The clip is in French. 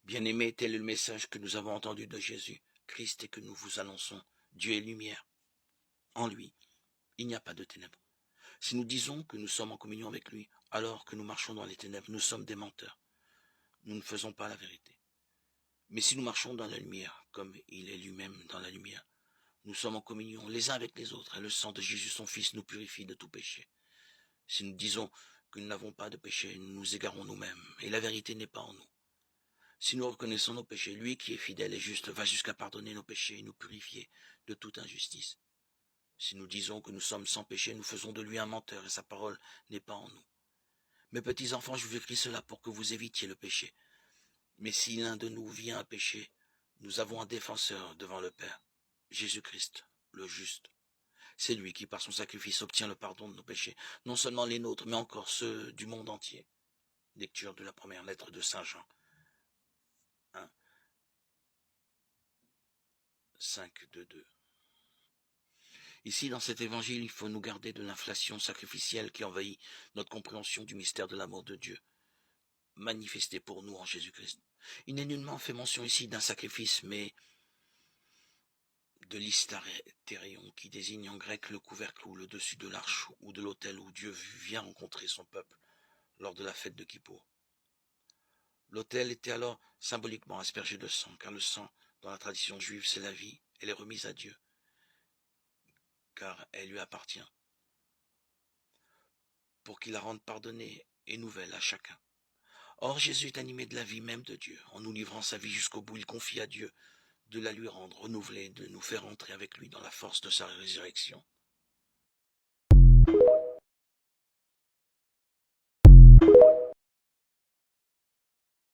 Bien-aimés, tel est le message que nous avons entendu de Jésus, Christ, et que nous vous annonçons. Dieu est lumière. En lui, il n'y a pas de ténèbres. Si nous disons que nous sommes en communion avec lui, alors que nous marchons dans les ténèbres, nous sommes des menteurs. Nous ne faisons pas la vérité. Mais si nous marchons dans la lumière, comme il est lui-même dans la lumière, nous sommes en communion les uns avec les autres, et le sang de Jésus, son Fils, nous purifie de tout péché. Si nous disons que nous n'avons pas de péché, nous nous égarons nous-mêmes, et la vérité n'est pas en nous. Si nous reconnaissons nos péchés, lui qui est fidèle et juste va jusqu'à pardonner nos péchés et nous purifier de toute injustice. Si nous disons que nous sommes sans péché, nous faisons de lui un menteur et sa parole n'est pas en nous. Mes petits enfants, je vous écris cela pour que vous évitiez le péché. Mais si l'un de nous vient à pécher, nous avons un défenseur devant le Père, Jésus-Christ, le juste. C'est lui qui, par son sacrifice, obtient le pardon de nos péchés, non seulement les nôtres, mais encore ceux du monde entier. Lecture de la première lettre de Saint Jean. 1, 5, 2, 2. Ici, dans cet évangile, il faut nous garder de l'inflation sacrificielle qui envahit notre compréhension du mystère de l'amour de Dieu, manifesté pour nous en Jésus-Christ. Il n'est nullement fait mention ici d'un sacrifice, mais de l'hystérion, qui désigne en grec le couvercle ou le dessus de l'arche ou de l'autel où Dieu vient rencontrer son peuple lors de la fête de Kippour. L'autel était alors symboliquement aspergé de sang, car le sang, dans la tradition juive, c'est la vie, elle est remise à Dieu, car elle lui appartient, pour qu'il la rende pardonnée et nouvelle à chacun. Or, Jésus est animé de la vie même de Dieu. En nous livrant sa vie jusqu'au bout, il confie à Dieu de la lui rendre renouvelée, de nous faire entrer avec lui dans la force de sa résurrection.